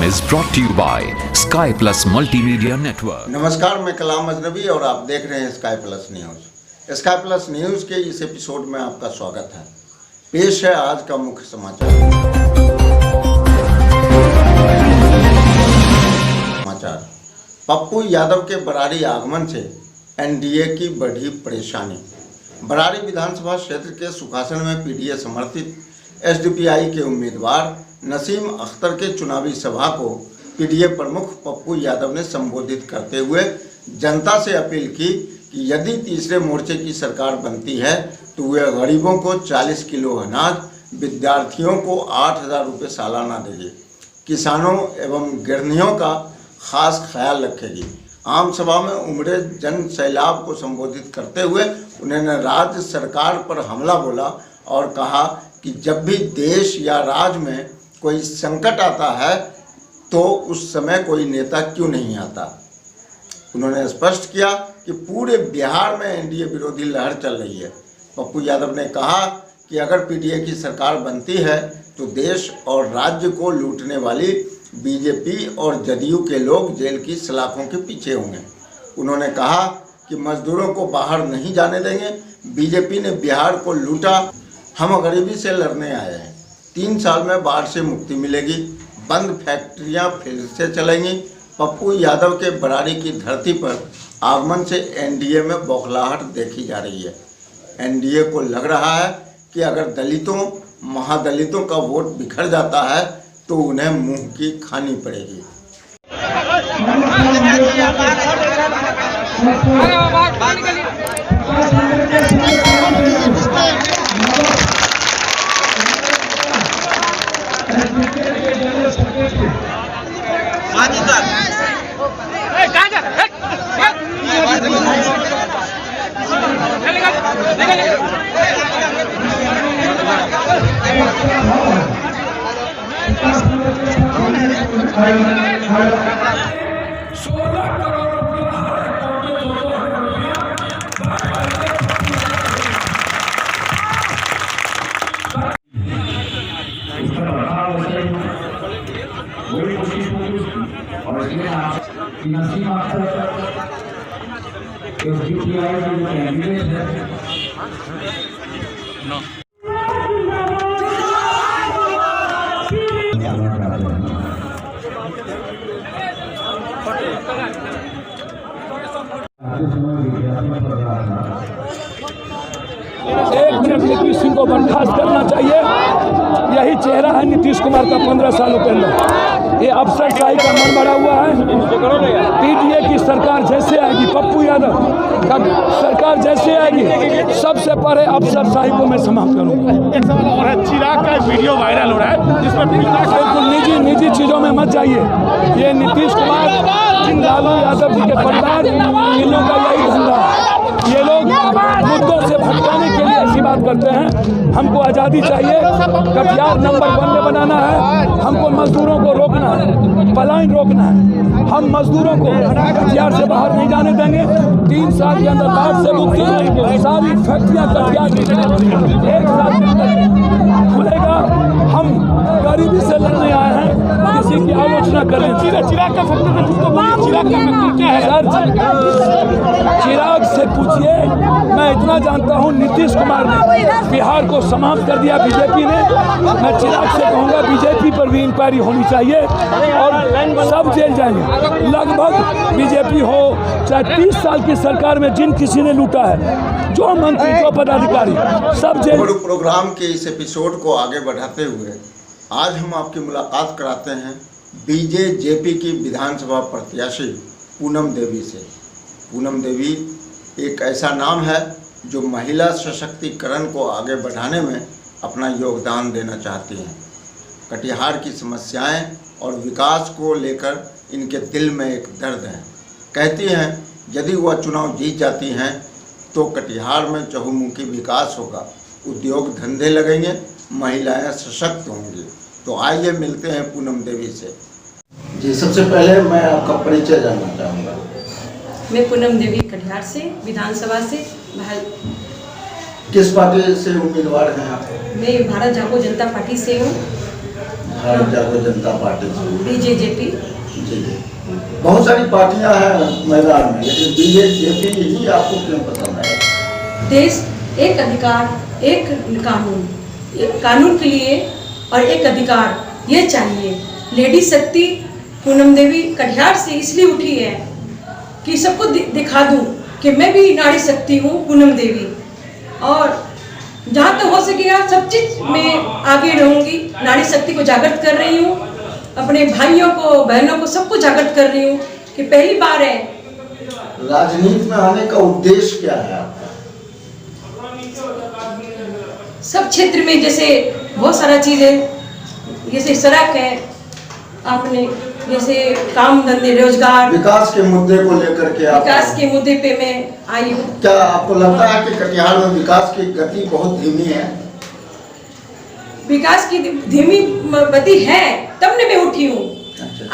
is brought to you by Sky Plus Multimedia Network. नमस्कार, मैं कलाम अजनबी और आप देख रहे हैं sky plus news. Sky plus news के इस एपिसोड में आपका स्वागत है। पेश है आज का मुख्य समाचार। पप्पू यादव के बरारी आगमन से एनडीए की बढ़ी परेशानी। बरारी विधानसभा क्षेत्र के सुखासन में पीडीए समर्थित एसडीपीआई के उम्मीदवार नसीम अख्तर के चुनावी सभा को पीडीए प्रमुख पप्पू यादव ने संबोधित करते हुए जनता से अपील की कि यदि तीसरे मोर्चे की सरकार बनती है तो वे गरीबों को 40 किलो अनाज, विद्यार्थियों को 8,000 रुपये सालाना देगी, किसानों एवं गृहिणियों का खास ख्याल रखेगी। आम सभा में उमड़े जन सैलाब को संबोधित करते हुए उन्होंने राज्य सरकार पर हमला बोला और कहा कि जब भी देश या राज्य में कोई संकट आता है तो उस समय कोई नेता क्यों नहीं आता। उन्होंने स्पष्ट किया कि पूरे बिहार में एनडीए विरोधी लहर चल रही है। पप्पू यादव ने कहा कि अगर पीडीए की सरकार बनती है तो देश और राज्य को लूटने वाली बीजेपी और जदयू के लोग जेल की सलाखों के पीछे होंगे। उन्होंने कहा कि मजदूरों को बाहर नहीं जाने देंगे। बीजेपी ने बिहार को लूटा, हम गरीबी से लड़ने आए हैं। 3 साल में बाढ़ से मुक्ति मिलेगी, बंद फैक्ट्रियां फिर से चलेंगी। पप्पू यादव के बरारी की धरती पर आगमन से एनडीए में बौखलाहट देखी जा रही है। एनडीए को लग रहा है कि अगर दलितों, महादलितों का वोट बिखर जाता है तो उन्हें मुंह की खानी पड़ेगी। नसीम अख्तर एसडीपीआई के कैंडिडेट है। एक मिनट नीतीश सिंह को बर्खास्त करना चाहिए। यही चेहरा है नीतीश कुमार का 15 सालों के अंदर। ये अफसरशाही का मन बढ़ा हुआ है। पीडीए की सरकार जैसे आएगी, पप्पू यादव का सरकार जैसे आएगी, सबसे पहले अफसरशाही को मैं समाप्त करूंगा। एक सवाल और है, चिराग का वीडियो वायरल हो रहा है जिसमें बिल्कुल निजी चीजों में मत जाइए। ये नीतीश कुमार, लालू यादव जी के परिवार, इन लोगों का यही धंधा है। ये लोग मुद्दों से भटकाने के लिए ऐसी बात करते हैं। हमको आज़ादी चाहिए, कटिहार नंबर 1 में बनाना है। हमको मजदूरों को रोकना है, पलायन रोकना है। हम मजदूरों को कटिहार से बाहर नहीं जाने देंगे। 3 साल के अंदर बाढ़ से मुक्ति, सारी फैक्ट्रियाँ कटिहार की 1 साल के अंदर खुलेगा। हम गरीबी से लड़ने आए हैं, किसी की आलोचना करें। चिराग का फैक्टर चिराग का फैक्टर क्या है? चिराग से पूछिए। मैं इतना जानता हूँ, नीतीश कुमार ने बिहार को समाप्त कर दिया बीजेपी ने। मैं चिराग से कहूँगा बीजेपी पर भी इंक्वायरी होनी चाहिए और सब जेल जाएंगे। लगभग बीजेपी हो चाहे 30 साल की सरकार में जिन किसी ने लूटा है, जो मंत्री, जो पदाधिकारी, सब जेल। प्रोग्राम के इस एपिसोड को आगे बढ़ाते हुए आज हम आपकी मुलाकात कराते हैं बीजेजेपी की विधानसभा प्रत्याशी पूनम देवी से। पूनम देवी एक ऐसा नाम है जो महिला सशक्तिकरण को आगे बढ़ाने में अपना योगदान देना चाहती हैं। कटिहार की समस्याएं और विकास को लेकर इनके दिल में एक दर्द है। कहती हैं यदि वह चुनाव जीत जाती हैं तो कटिहार में चहुमुखी विकास होगा, उद्योग धंधे लगेंगे, महिलाएं सशक्त होंगी। तो आइए मिलते हैं पूनम देवी से। जी, सबसे पहले मैं आपका परिचय जानना चाहूँगा। मैं पूनम देवी कटिहार से, विधानसभा से। किस पार्टी से उम्मीदवार हैं आप? मैं भारत जागो जनता पार्टी से हूँ। भारत जागो जनता पार्टी से। बीजेजेपी। जी जी, बहुत सारी पार्टियां हैं मैदान में, लेकिन बीजेपी ही आपको क्यों पसंद है? देश एक अधिकार एक कानून, एक कानून के लिए और एक अधिकार ये चाहिए। लेडी शक्ति पूनम देवी कटिहार से इसलिए उठी है कि सबको दिखा दूं कि मैं भी नारी शक्ति हूँ पूनम देवी, और जहाँ तक हो सकेगा सब चीज में आगे रहूंगी। नारी शक्ति को जागृत कर रही हूँ, अपने भाइयों को बहनों को सबको जागृत कर रही हूँ कि पहली बार है। राजनीति में आने का उद्देश्य क्या है आपका? सब क्षेत्र में जैसे बहुत सारा चीज है, जैसे सड़क है, आपने जैसे काम धंधे रोजगार, विकास के मुद्दे को लेकर के विकास के मुद्दे पे मैं आई हूँ। क्या आपको लगता है कि कटिहार में विकास की गति बहुत धीमी है? विकास की धीमी गति है, तब ने मैं उठी हूँ।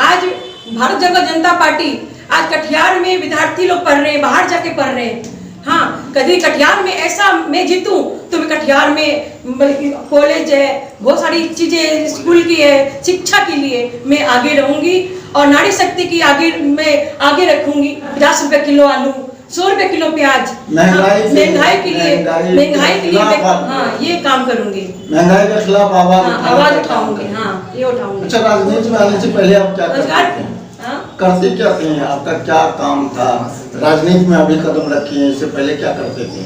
आज भारत जनता पार्टी, आज कटिहार में विद्यार्थी लोग पढ़ रहे हैं, बाहर जाके पढ़ रहे हैं। हाँ, कभी कटिहार में ऐसा मैं जीतूं तो मैं कटिहार में कॉलेज है, बहुत सारी चीजें स्कूल की है, शिक्षा के लिए मैं आगे रहूंगी और नारी शक्ति की आगे मैं आगे रखूंगी। 50 रुपए किलो आलू, 100 रुपए किलो प्याज, महंगाई के लिए मैं हाँ ये काम करूंगी। महंगाई के खिलाफ आवाज उठाऊंगी। हाँ ये उठाऊंगी। अच्छा, राजनीति में आने से पहले आप क्या करते क्या थे? आपका क्या काम था? राजनीति में अभी कदम रखी है, इससे पहले क्या करते थे?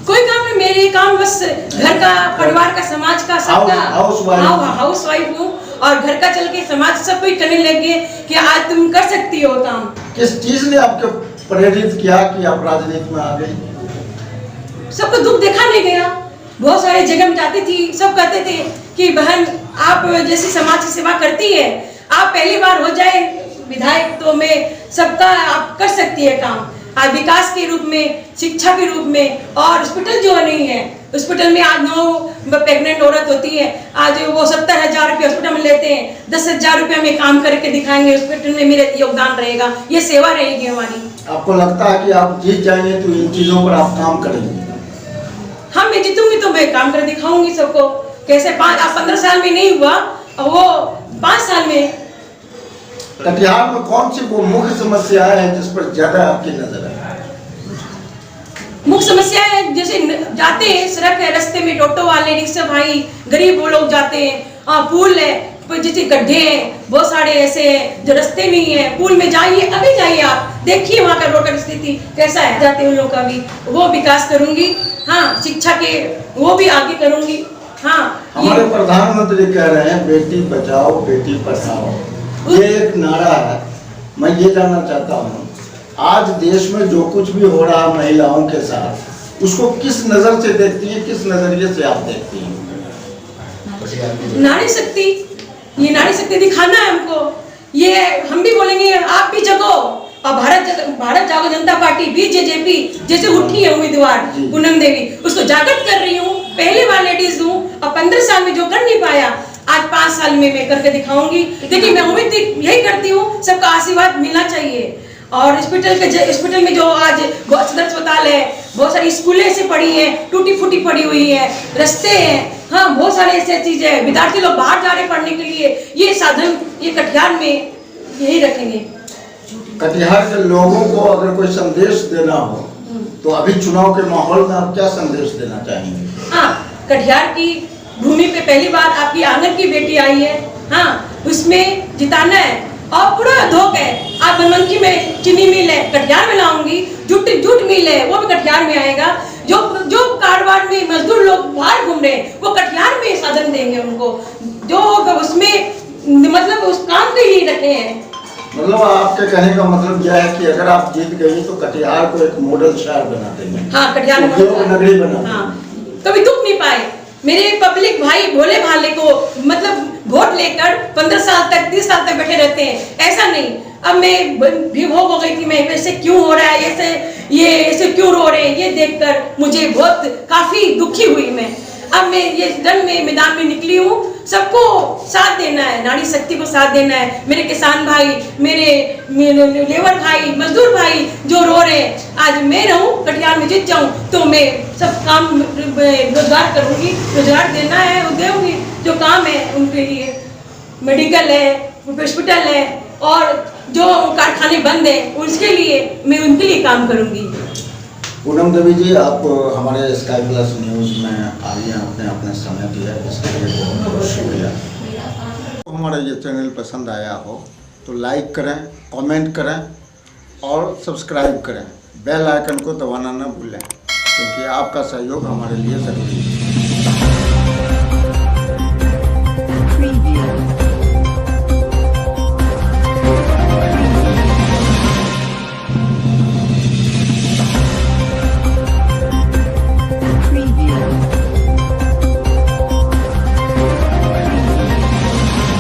कोई काम नहीं, मेरे काम बस घर का, परिवार का, समाज का, सबका हाउस वाइफ हूँ और घर का चल के समाज सब कोई करने लगे कि आज तुम कर सकती हो काम। किस चीज ने आपको प्रेरित किया कि आप राजनीति में आ गई? सबको दुख देखा नहीं गया, बहुत सारे जगह में जाती थी, सब कहते थे कि बहन आप जैसी समाज की सेवा करती है, आप पहली बार हो जाए विधायक तो मैं सबका आप कर सकती है काम। आज विकास के रूप में, शिक्षा के रूप में, और हॉस्पिटल जो नहीं है, हॉस्पिटल में आज 9 प्रेग्नेंट औरत होती है, आज वो 70,000 रुपये हॉस्पिटल में लेते हैं, 10,000 रुपये में काम करके दिखाएंगे, हॉस्पिटल में मेरा योगदान रहेगा, ये सेवा रहेगी हमारी। आपको लगता है कि आप जीत जाएंगे तो इन चीजों पर आप काम करेंगे? हाँ, मैं जीतूंगी तो मैं काम कर दिखाऊंगी सबको। कैसे 15 साल में नहीं हुआ, वो 5 साल में। कटिहार में कौन सी वो मुख्य समस्या है जिस पर ज्यादा आपकी नजर है? मुख्य समस्या है जैसे जाते हैं, सड़क है, रास्ते में टोटो वाले, रिक्शा भाई, गरीब वो लोग जाते हैं, पुल है, जैसे गड्ढे हैं, बहुत सारे ऐसे हैं जो रास्ते नहीं है। पुल में जाइए, अभी जाइए आप, देखिए वहाँ का रोड का स्थिति कैसा है, जाते उन लोग का भी वो विकास करूंगी। हाँ, शिक्षा के वो भी आगे करूंगी। हाँ, हमारे प्रधानमंत्री कह रहे हैं बेटी बचाओ बेटी पढ़ाओ, ये एक नारा है। मैं ये जानना चाहता हूँ, आज देश में जो कुछ भी हो रहा है महिलाओं के साथ, उसको किस नजर से देखती हैं, किस नजरिए से आप देखती हैं? नारी शक्ति, ये नारी शक्ति दिखाना है हमको। ये हम भी बोलेंगे आप भी जगो, और भारत जागो जनता पार्टी बीजेजेपी जैसे उठी है उम्मीदवार पूनम देवी, उसको जागृत कर रही हूँ। पहली बार लेडीज हूँ और 15 साल में जो कर नहीं पाया, आज 5 साल में मैं करके दिखाऊंगी। देखिए, मैं उम्मीद यही करती हूँ, सबका आशीर्वाद मिलना चाहिए। और हॉस्पिटल में जो आज सदर अस्पताल है, बहुत सारी स्कूलें ऐसे पड़ी है, टूटी फूटी पड़ी हुई है, रास्ते हैं, हाँ बहुत सारे ऐसे चीजें है, विद्यार्थी लोग बाहर जा रहे पढ़ने के लिए, ये साधन ये कटिहार में यही रखेंगे। कटिहार के लोगों को अगर कोई संदेश देना हो तो अभी चुनाव के माहौल में आप क्या संदेश देना चाहेंगे? हाँ, कटिहार की भूमि पे पहली बार आपकी आंगन की बेटी आई है। हाँ, उसमें जिताना है और पूरा धोख है। आप बनमनखी में चीनी मिल है, कटिहार में लाऊंगी। जूट मिल है, वो भी कटिहार में आएगा। जो कारोबार में मजदूर लोग बाहर घूम रहे हैं, वो कटिहार में साधन देंगे उनको, जो उसमें मतलब उस काम के लिए रखे हैं। मतलब आपके कहने का मतलब यह है कि अगर आप जीत गई तो कटिहार को एक मॉडल शहर बना देंगे। हाँ, कटिहार नगरी बना। हाँ, कभी दुख नहीं पाए मेरे पब्लिक भाई भोले भाले को, मतलब वोट लेकर 15 साल तक 30 साल तक बैठे रहते हैं, ऐसा नहीं। अब मैं विभोग हो गई थी, मैं ऐसे क्यों हो रहा है, ऐसे क्यों रो रहे हैं, ये देखकर मुझे बहुत काफी दुखी हुई मैं। अब मैं ये जंग में मैदान में निकली हूँ, सबको साथ देना है, नारी शक्ति को साथ देना है। मेरे किसान भाई, मेरे लेबर भाई, मजदूर भाई जो रो रहे हैं, आज मैं रहूँ कटिहार में जीत जाऊँ तो मैं सब काम रोजगार करूँगी, रोजगार देना है वो देऊँगी, जो काम है उनके लिए। मेडिकल है, हॉस्पिटल है और जो कारखाने बंद है उसके लिए मैं उनके लिए काम करूंगी। पूनम देवी जी, आप हमारे स्काई प्लस न्यूज़ में आई हैं, आपने अपने समय दिया, इसके लिए बहुत बहुत शुक्रिया। तो हमारा ये चैनल पसंद आया हो तो लाइक करें, कमेंट करें और सब्सक्राइब करें। बेल आइकन को दबाना न भूलें, क्योंकि आपका सहयोग हमारे लिए ज़रूरी है।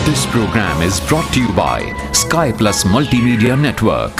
This program is brought to you by Sky Plus Multimedia Network.